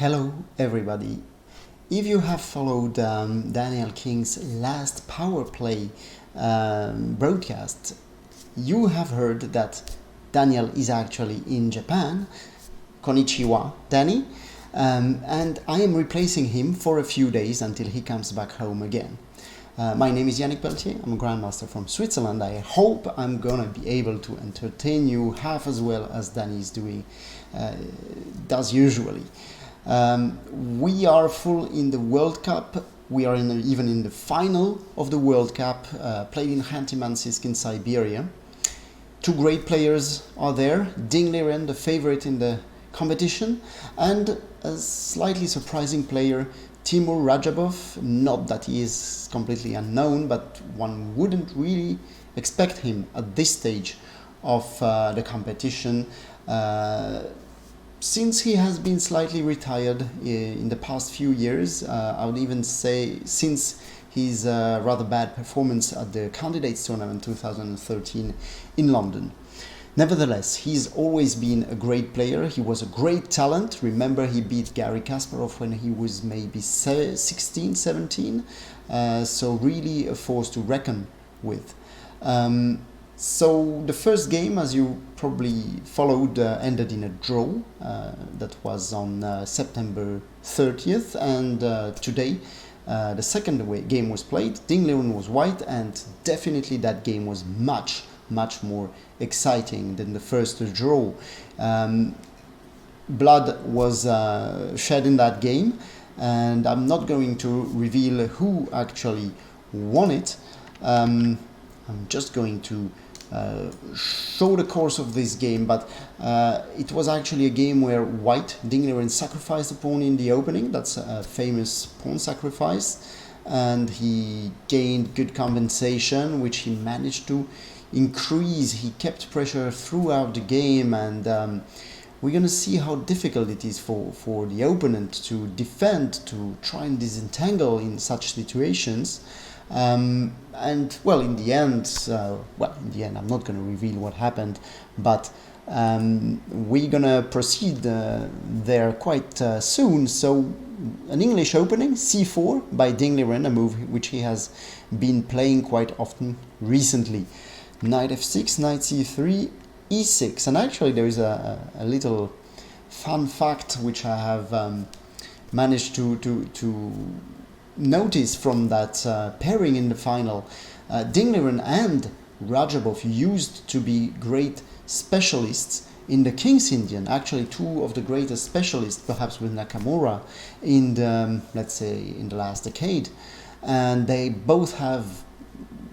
Hello everybody. If you have followed Daniel King's last Power Play broadcast, you have heard that Daniel is actually in Japan. Konnichiwa, Danny. And I am replacing him for a few days until he comes back home again. My name is Yannick Peltier. I'm a Grandmaster from Switzerland. I hope I'm gonna be able to entertain you half as well as Danny does usually. We are full in the World Cup. We are even in the final of the World Cup, played in Khanty-Mansiysk in Siberia. Two great players are there. Liren, the favorite in the competition, and a slightly surprising player, Teimour Radjabov. Not that he is completely unknown, but one wouldn't really expect him at this stage of the competition. Since he has been slightly retired in the past few years, I would even say since his rather bad performance at the Candidates Tournament 2013 in London. Nevertheless, he's always been a great player. He was a great talent. Remember, he beat Garry Kasparov when he was maybe 16, 17. So really a force to reckon with. So the first game, as you probably followed, ended in a draw. That was on September 30th, and today the second game was played. Liren was white, and definitely that game was much more exciting than the first draw. Blood was shed in that game, and I'm not going to reveal who actually won it. I'm just going to show the course of this game, but it was actually a game where white, Liren, sacrificed a pawn in the opening. That's a famous pawn sacrifice, and he gained good compensation, which he managed to increase. He kept pressure throughout the game, and we're going to see how difficult it is for the opponent to defend, to try and disentangle in such situations. And well, in the end, I'm not going to reveal what happened, but we're going to proceed there quite soon. So an English opening, c4 by Liren, a move which he has been playing quite often recently. Knight f6, knight c3, e6, and actually there is a little fun fact which I have managed to notice from that pairing in the final. Liren and Radjabov used to be great specialists in the King's Indian, actually two of the greatest specialists, perhaps with Nakamura, in the, let's say, in the last decade, and they both have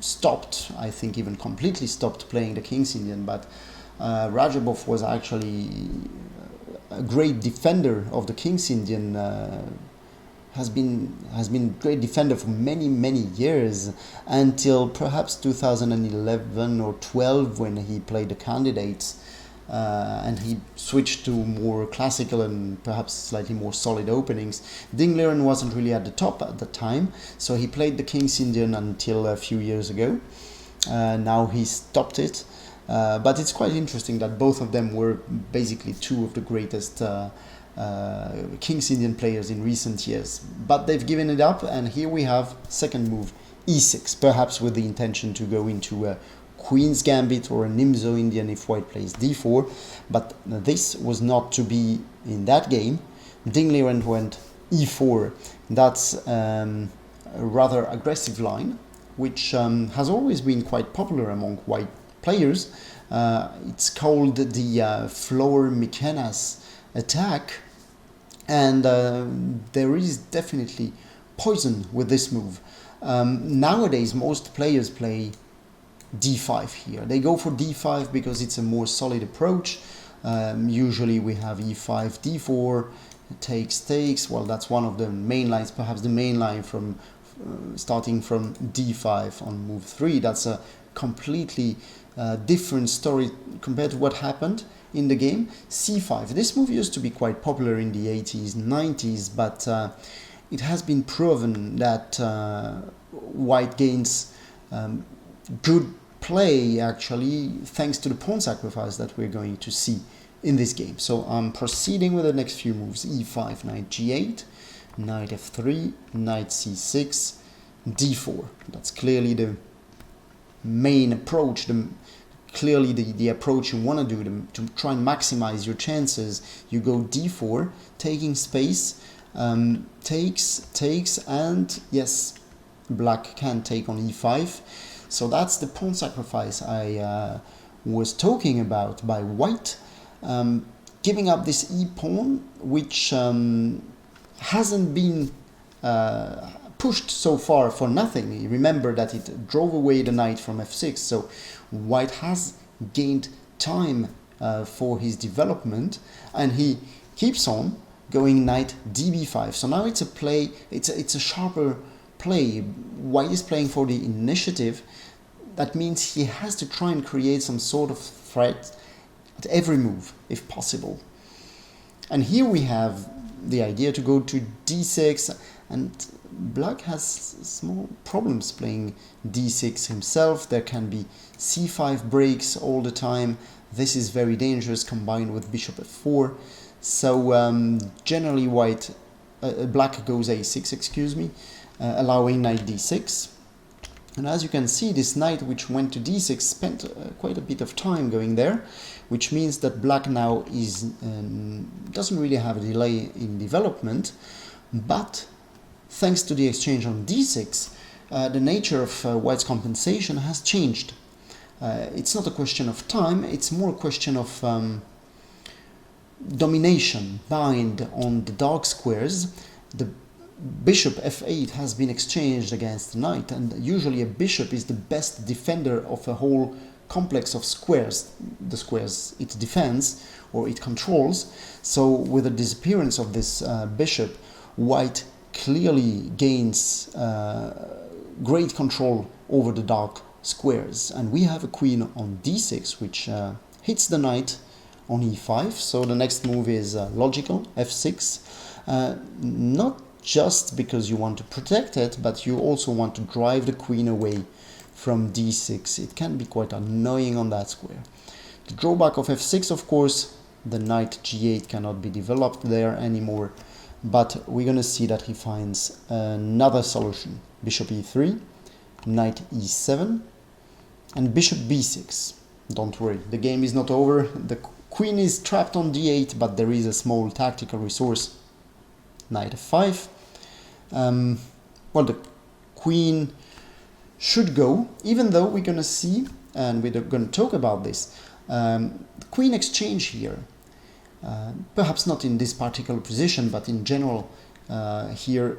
stopped, I think even completely stopped playing the King's Indian, but Radjabov was actually a great defender of the King's Indian, has been great defender for many years, until perhaps 2011 or 12 when he played the Candidates, and he switched to more classical and perhaps slightly more solid openings. Liren wasn't really at the top at the time, so he played the King's Indian until a few years ago. Now he stopped it, but it's quite interesting that both of them were basically two of the greatest King's Indian players in recent years. But they've given it up, and here we have second move, e6, perhaps with the intention to go into a Queen's Gambit or a Nimzo Indian if white plays d4, but this was not to be in that game. Liren went e4. That's a rather aggressive line, which has always been quite popular among white players. It's called the Floor Mikenas attack, and there is definitely poison with this move. Nowadays, most players play d5 here. They go for d5 because it's a more solid approach. Usually we have e5, d4, takes. Well, that's one of the main lines, perhaps the main line from starting from d5 on move 3. That's a completely different story compared to what happened in the game. c5. This move used to be quite popular in the 80s, 90s, but it has been proven that white gains good play, actually, thanks to the pawn sacrifice that we're going to see in this game. So I'm proceeding with the next few moves: e5, knight g8, knight f3, knight c6, d4. That's clearly the main approach, clearly the approach you want to do to try and maximize your chances. You go d4, taking space, takes, and yes, black can take on e5. So that's the pawn sacrifice I was talking about by white, giving up this e-pawn, which hasn't been pushed so far for nothing. You remember that it drove away the knight from f6, so white has gained time for his development, and he keeps on going knight db5. So now it's a play, it's a sharper play. White is playing for the initiative. That means he has to try and create some sort of threat at every move, if possible. And here we have the idea to go to d6, and black has small problems playing d6 himself. There can be c5 breaks all the time. This is very dangerous combined with bishop f4. So generally black goes a6, excuse me, allowing knight d6. And as you can see, this knight which went to d6 spent quite a bit of time going there, which means that black now doesn't really have a delay in development. But thanks to the exchange on d6, the nature of white's compensation has changed. It's not a question of time, it's more a question of domination, bind on the dark squares. The bishop f8 has been exchanged against the knight, and usually a bishop is the best defender of a whole complex of squares, the squares it defends or it controls. So with the disappearance of this bishop, white clearly gains great control over the dark squares. And we have a queen on d6, which hits the knight on e5. So the next move is logical, f6. Not just because you want to protect it, but you also want to drive the queen away from d6. It can be quite annoying on that square. The drawback of f6, of course, the knight g8 cannot be developed there anymore, but we're going to see that he finds another solution. Bishop e3, knight e7, and bishop b6. Don't worry, the game is not over. The queen is trapped on d8, but there is a small tactical resource. Knight f5. Well, the queen should go, even though we're going to see, and we're going to talk about this, the queen exchange here. Perhaps not in this particular position, but in general here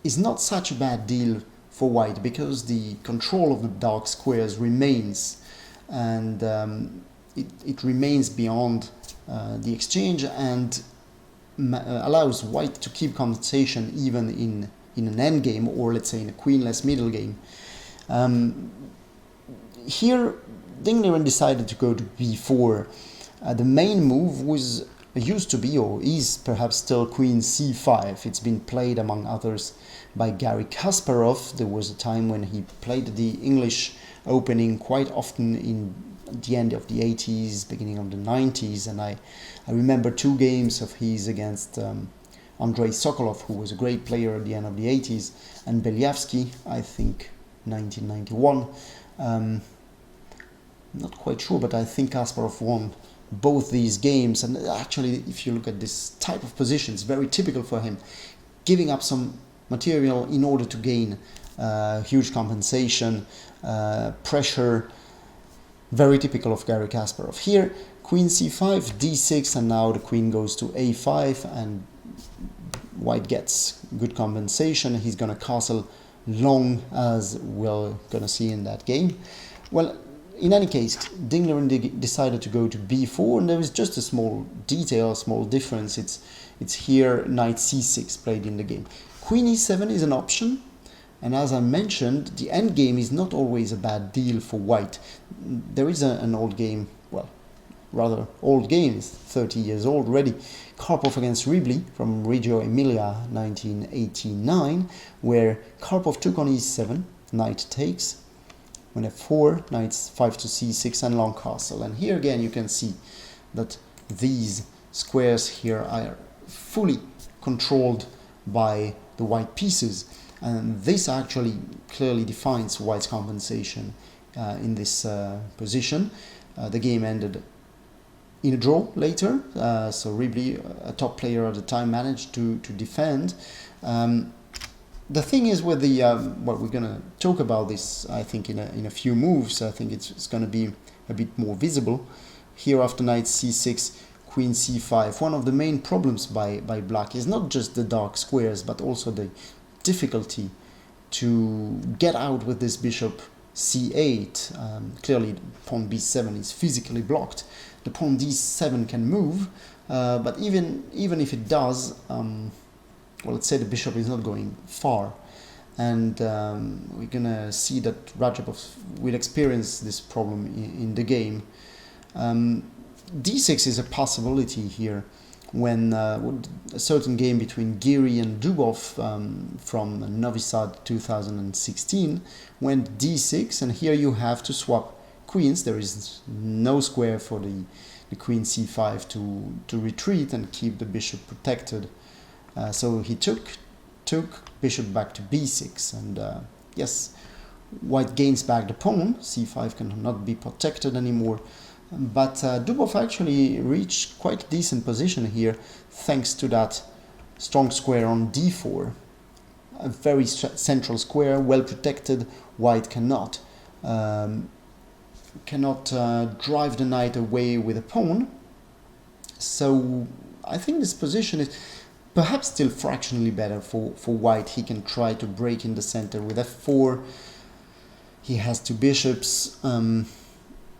is not such a bad deal for white, because the control of the dark squares remains, and it remains beyond the exchange, and allows white to keep compensation even in an endgame, or let's say in a queenless middle game. Here Liren decided to go to b4. The main move used to be, or is perhaps still, queen c5. It's been played among others by Garry Kasparov. There was a time when he played the English opening quite often in the end of the 80s, beginning of the 90s, and I remember 2 games of his against Andrei Sokolov, who was a great player at the end of the 80s, and Belyavsky, I think 1991. Not quite sure, but I think Kasparov won both these games. And actually, if you look at this type of position, it's very typical for him, giving up some material in order to gain huge compensation, pressure. Very typical of Garry Kasparov. Here, queen c5, d6, and now the queen goes to a5, and white gets good compensation. He's going to castle long, as we're going to see in that game. Well, in any case, Liren decided to go to b4, and there is just a small detail, a small difference. It's here knight c6 played in the game. Queen e7 is an option, and as I mentioned, the endgame is not always a bad deal for white. There is an old game, well, rather old game, 30 years old already, Karpov against Ribli from Reggio Emilia 1989, where Karpov took on e7, knight takes, when f4, knights 5 to c6 and long castle. And here again you can see that these squares here are fully controlled by the white pieces, and this actually clearly defines white's compensation in this position. The game ended in a draw later, so Ribley, a top player at the time, managed to defend. The thing is with the, well, we're going to talk about this, I think, in a few moves. I think it's going to be a bit more visible. Here after knight c6, queen c5, one of the main problems by black is not just the dark squares, but also the difficulty to get out with this bishop c8. Clearly pawn b7 is physically blocked. The pawn d7 can move, but even if it does, well, let's say the bishop is not going far, and we're gonna see that Radjabov will experience this problem in the game. d6 is a possibility here when a certain game between Giri and Dubov from Novi Sad 2016 went d6, and here you have to swap queens. There is no square for the queen c5 to retreat and keep the bishop protected. So he took bishop back to b6, and yes, white gains back the pawn. c5 cannot be protected anymore, but Dubov actually reached quite a decent position here thanks to that strong square on d4, a very central square, well protected. White cannot drive the knight away with a pawn. So I think this position is perhaps still fractionally better for white. He can try to break in the center with f4. He has two bishops,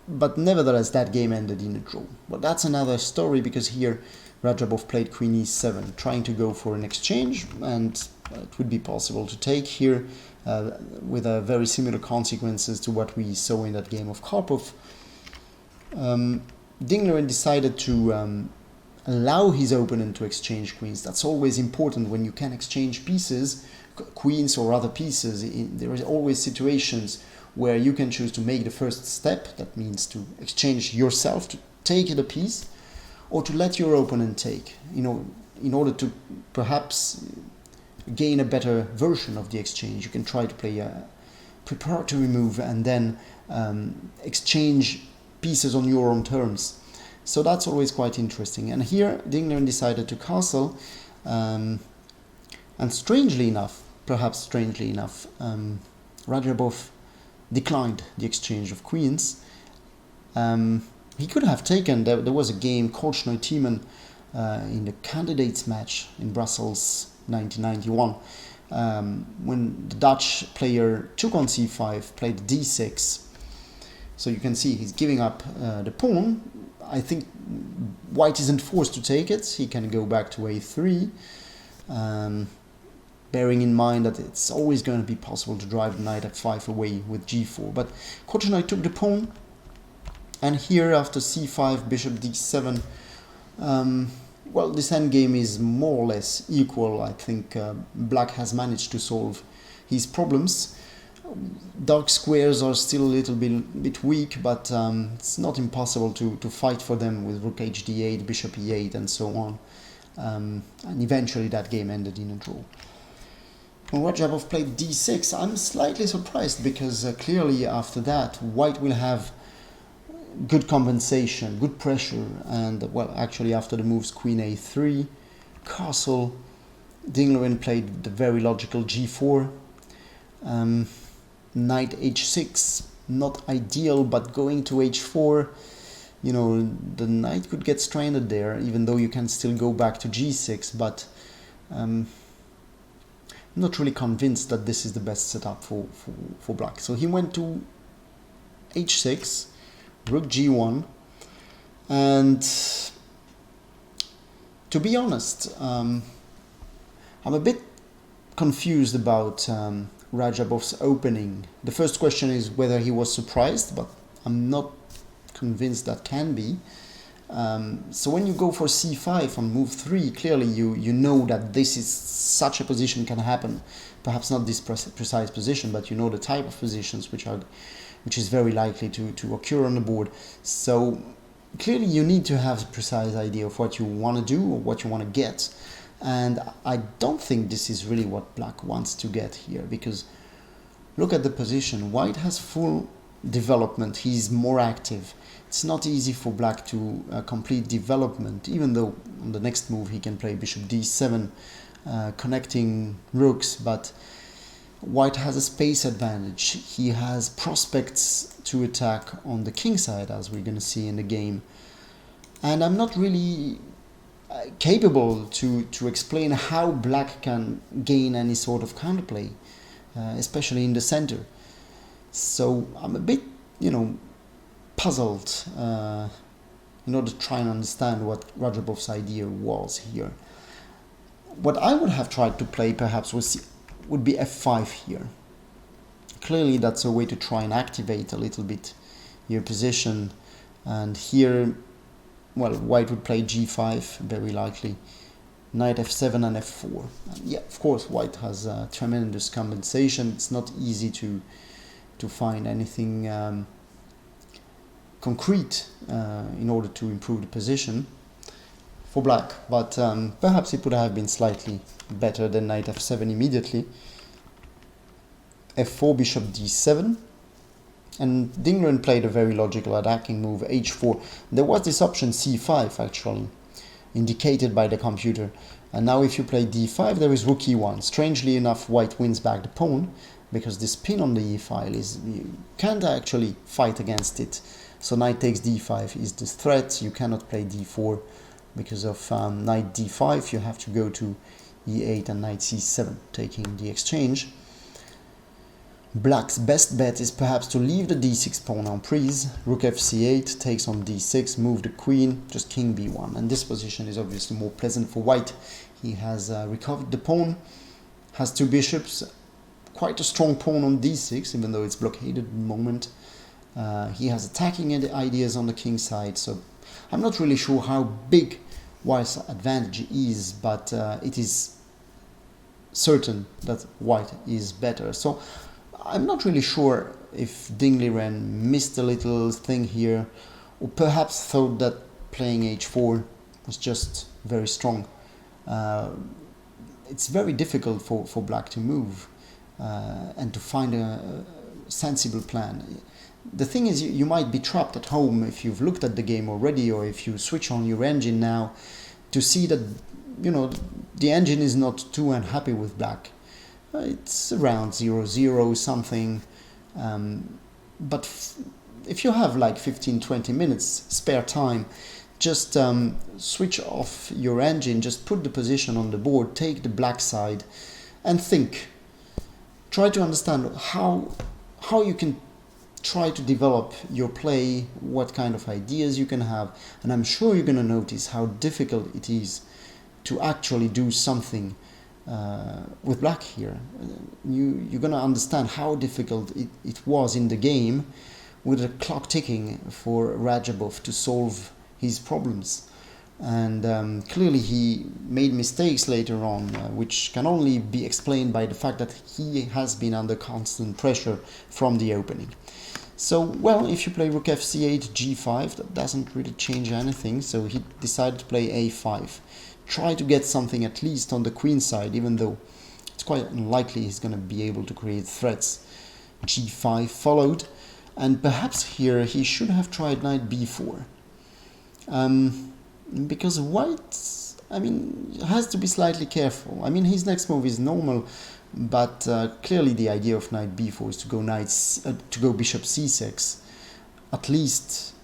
but nevertheless that game ended in a draw. But that's another story, because here Radjabov played queen e7, trying to go for an exchange, and it would be possible to take here with very similar consequences to what we saw in that game of Karpov. Liren decided to allow his opponent to exchange queens. That's always important when you can exchange pieces, queens or other pieces. There are always situations where you can choose to make the first step, that means to exchange yourself, to take the piece, or to let your opponent take, in order to perhaps gain a better version of the exchange. You can try to play a preparatory move and then exchange pieces on your own terms. So that's always quite interesting. And here Liren decided to castle, and strangely enough, Radjabov declined the exchange of queens. He could have taken, there was a game, Korchnoi-Tiemann, in the candidates match in Brussels 1991, when the Dutch player took on c5, played d6. So you can see he's giving up the pawn. I think white isn't forced to take it. He can go back to a3, bearing in mind that it's always going to be possible to drive the knight f5 away with g4. But Korchnoi took the pawn, and here after c5, bishop d7, well, this endgame is more or less equal. I think black has managed to solve his problems. Dark squares are still a little bit weak, but it's not impossible to fight for them with rook hd8, bishop e8, and so on. And eventually that game ended in a draw. When Radjabov played d6, I'm slightly surprised, because clearly after that white will have good compensation, good pressure, and well, actually after the moves queen a3, castle, Liren played the very logical g4, knight h6, not ideal, but going to h4, the knight could get stranded there, even though you can still go back to g6, but I'm not really convinced that this is the best setup for black. So he went to h6, rook g1, and to be honest, I'm a bit confused about Radjabov's opening. The first question is whether he was surprised, but I'm not convinced that can be. So when you go for c5 on move 3, clearly you know that this is such a position can happen. Perhaps not this precise position, but you know the type of positions which is very likely to occur on the board. So clearly you need to have a precise idea of what you want to do or what you want to get. And I don't think this is really what black wants to get here, because look at the position. White has full development. He's more active. It's not easy for black to complete development, even though on the next move he can play bishop d7, connecting rooks, but white has a space advantage. He has prospects to attack on the king side, as we're going to see in the game. And I'm not really capable to explain how black can gain any sort of counterplay, especially in the center. So I'm a bit, puzzled in order to try and understand what Radjabov's idea was here. What I would have tried to play perhaps would be f5 here. Clearly that's a way to try and activate a little bit your position. And here, well, white would play g5, very likely. Knight f7 and f4. And yeah, of course, white has tremendous compensation. It's not easy to find anything concrete in order to improve the position for black, but perhaps it would have been slightly better than knight f7 immediately. f4, bishop d7, and Liren played a very logical attacking move, h4. There was this option c5 actually, indicated by the computer, and now if you play d5 there is rook e1. Strangely enough, white wins back the pawn, because this pin on the e file is, you can't actually fight against it. So knight takes d5 is the threat. You cannot play d4 because of knight d5. You have to go to e8 and knight c7, taking the exchange. Black's best bet is perhaps to leave the d6 pawn en prise. Rook fc8 takes on d6, move the queen, just king b1. And this position is obviously more pleasant for white. He has recovered the pawn, has two bishops, quite a strong pawn on d6, even though it's blockaded at the moment. He has attacking ideas on the king side, so I'm not really sure how big white's advantage is, but it is certain that white is better. So I'm not really sure if Liren missed a little thing here, or perhaps thought that playing h4 was just very strong. It's very difficult for black to move and to find a sensible plan. The thing is, you might be trapped at home if you've looked at the game already, or if you switch on your engine now to see that, the engine is not too unhappy with black. It's around 0-0 something, but if you have like 15-20 minutes spare time, just switch off your engine, just put the position on the board, take the black side and think. Try to understand how you can try to develop your play, what kind of ideas you can have, and I'm sure you're going to notice how difficult it is to actually do something with black here. You're going to understand how difficult it was in the game with the clock ticking for Radjabov to solve his problems. And clearly he made mistakes later on, which can only be explained by the fact that he has been under constant pressure from the opening. So, well, if you play rook fc8, g5, that doesn't really change anything, so he decided to play a5. Try to get something at least on the queen side, even though it's quite unlikely he's going to be able to create threats. g5 followed, and perhaps here he should have tried knight b4. Because white, has to be slightly careful. His next move is normal, but clearly the idea of knight b4 is to go bishop c6, at least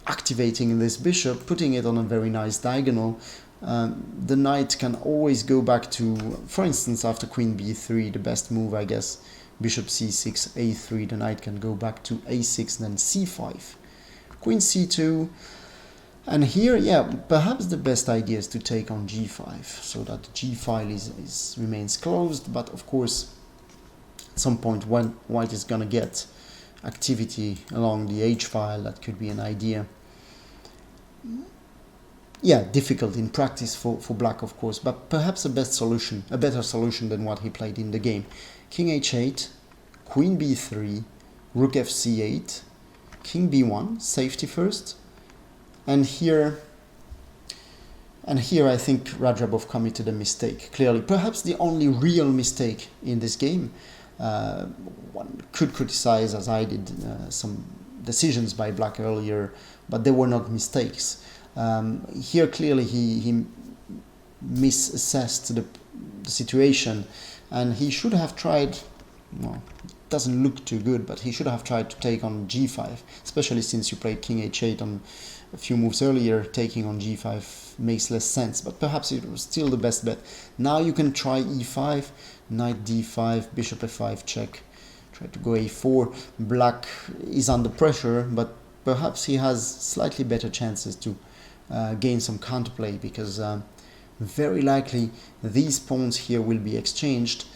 activating this bishop, putting it on a very nice diagonal. The knight can always go back to, for instance, after queen b3, the best move, I guess, bishop c6, a3, the knight can go back to a6, then c5, queen c2. And here, yeah, perhaps the best idea is to take on g5, so that the g file remains closed, but of course, at some point when white is gonna get activity along the h file, that could be an idea. Yeah, difficult in practice for black, of course, but perhaps a better solution than what he played in the game. King h8, queen b3, rook fc8, king b1, safety first, And here I think Radjabov committed a mistake, clearly. Perhaps the only real mistake in this game. One could criticize, as I did, some decisions by Black earlier, but they were not mistakes. Here clearly he misassessed the situation, and he should have tried, well, it doesn't look too good, but he should have tried to take on g5, especially since you played king h8 on a few moves earlier. Taking on g5 makes less sense, but perhaps it was still the best bet. Now you can try e5, knight d5, bishop f5 check, try to go a4. Black is under pressure, but perhaps he has slightly better chances to gain some counterplay, because very likely these pawns here will be exchanged,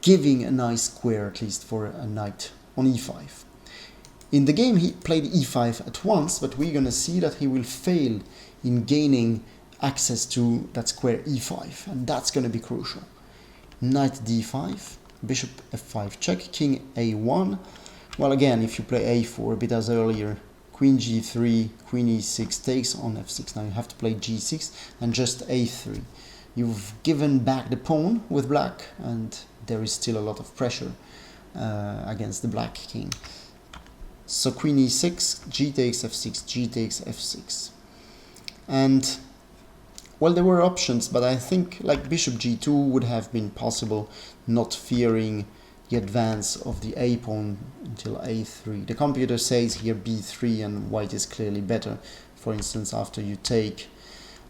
giving a nice square at least for a knight on e5. In the game he played e5 at once, but we're gonna see that he will fail in gaining access to that square e5, and that's gonna be crucial. Knight d5, bishop f5 check, king a1. Well, again, if you play a4 a bit as earlier, queen g3, queen e6 takes on f6. Now you have to play g6 and just a3. You've given back the pawn with black, and there is still a lot of pressure against the black king. So queen e6, g takes f6, g takes f6. And, well, there were options, but I think like bishop g2 would have been possible, not fearing the advance of the a pawn until a3. The computer says here b3, and white is clearly better. For instance, after you take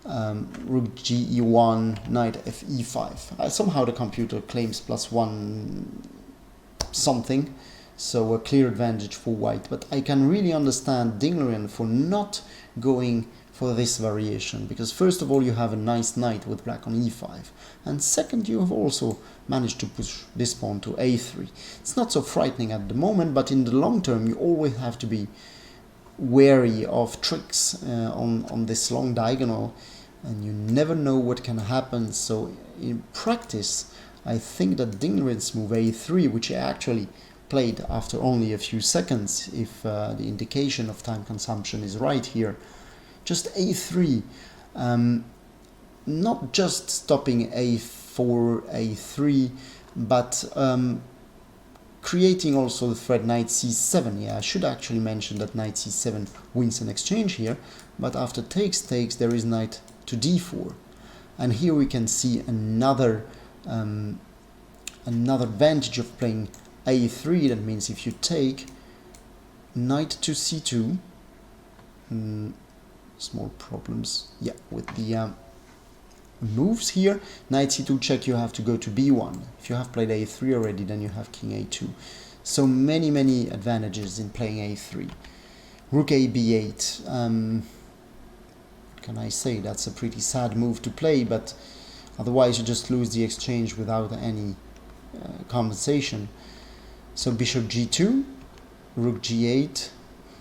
rook g e1, knight f e5. Somehow the computer claims +1 something, so a clear advantage for white. But I can really understand Liren for not going for this variation, because first of all you have a nice knight with black on e5, and second you have also managed to push this pawn to a3. It's not so frightening at the moment, but in the long term you always have to be wary of tricks on this long diagonal, and you never know what can happen. So in practice I think that Liren's move a3, which he actually played after only a few seconds, if the indication of time consumption is right here, just a3, not just stopping a4, a3, but creating also the threat knight c7. Yeah, I should actually mention that knight c7 wins an exchange here, but after takes there is knight to d4, and here we can see another advantage of playing a3. That means if you take knight to c2, small problems, yeah, with the moves here. Knight c2 check, you have to go to b1. If you have played a3 already, then you have king a2. So many advantages in playing a3. Rook a b8. What can I say? That's a pretty sad move to play, but otherwise you just lose the exchange without any compensation. So bishop g2, rook g8,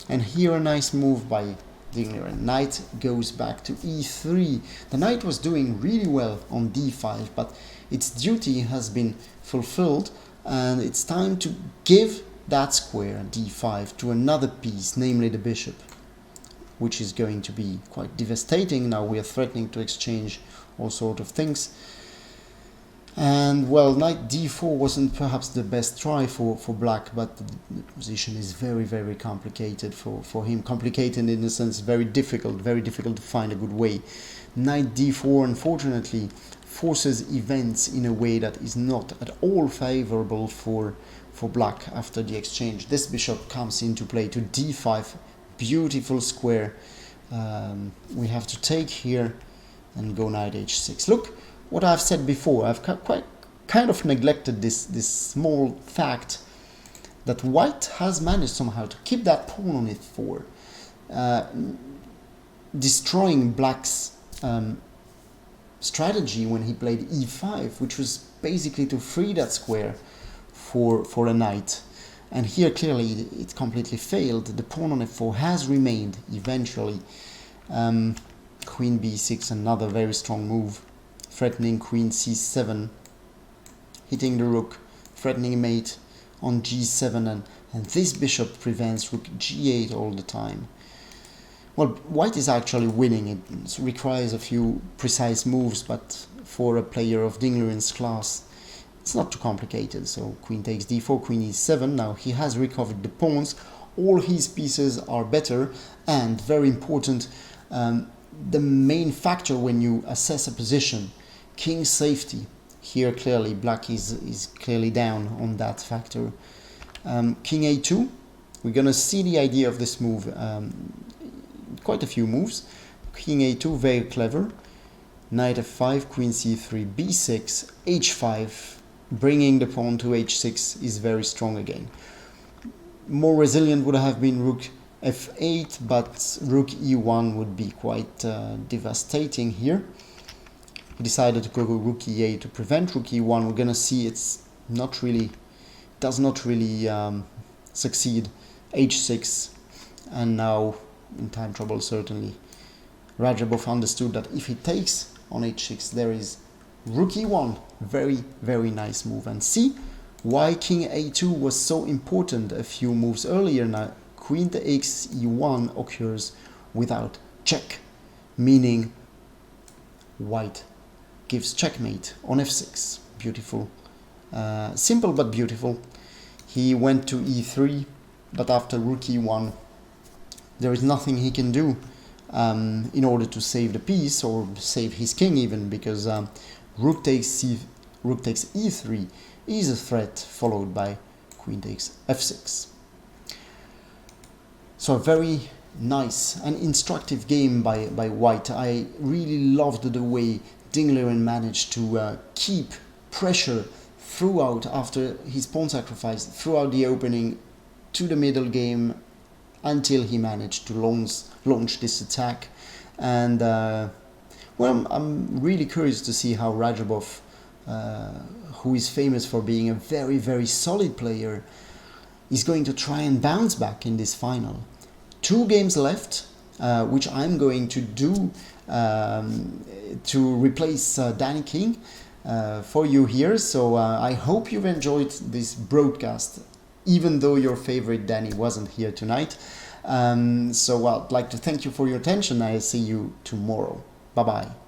and here a nice move by Liren. Knight goes back to e3. The knight was doing really well on d5, but its duty has been fulfilled, and it's time to give that square d5 to another piece, namely the bishop, which is going to be quite devastating. Now we are threatening to exchange all sort of things. And, well, knight d4 wasn't perhaps the best try for black, but the position is very complicated for him. Complicated in the sense very difficult to find a good way. Knight d4, unfortunately, forces events in a way that is not at all favorable for black after the exchange. This bishop comes into play to d5, beautiful square. We have to take here and go knight h6. Look, what I've said before, I've kind of neglected this small fact that white has managed somehow to keep that pawn on e4, destroying black's strategy when he played e5, which was basically to free that square for a knight. And here clearly it completely failed. The pawn on f4 has remained eventually. Queen b6, another very strong move, threatening queen c7, hitting the rook, threatening mate on g7, and this bishop prevents rook g8 all the time. Well, white is actually winning. It requires a few precise moves, but for a player of Liren's class, it's not too complicated. So queen takes d4, queen e7. Now he has recovered the pawns. All his pieces are better, and very important, the main factor when you assess a position, king safety. Here clearly black is clearly down on that factor. King a2, we're gonna see the idea of this move. Quite a few moves. King a2, very clever. Knight f5, queen c3, b6, h5, bringing the pawn to h6 is very strong again. More resilient would have been rook f8, but rook e1 would be quite devastating here. He decided to go rook e8 to prevent rook e1. We're gonna see it's not really, does not really succeed. h6, and now in time trouble certainly. Radjabov understood that if he takes on h6, there is rook e1. Very, very nice move. And see why king a2 was so important a few moves earlier. Now queen to x e1 occurs without check, meaning white gives checkmate on f6. Beautiful. Simple but beautiful. He went to e3, but after rook e1 there is nothing he can do in order to save the piece, or save his king even, because rook takes e3 is a threat, followed by queen takes f6. So a very nice and instructive game by white. I really loved the way Liren managed to keep pressure throughout, after his pawn sacrifice, throughout the opening to the middle game, until he managed to launch this attack. And well, I'm really curious to see how Radjabov, who is famous for being a very, very solid player, is going to try and bounce back in this final. 2 games left, which I'm going to do to replace Danny King for you here. So I hope you've enjoyed this broadcast, even though your favorite Danny wasn't here tonight. So I'd like to thank you for your attention. I'll see you tomorrow. Bye-bye.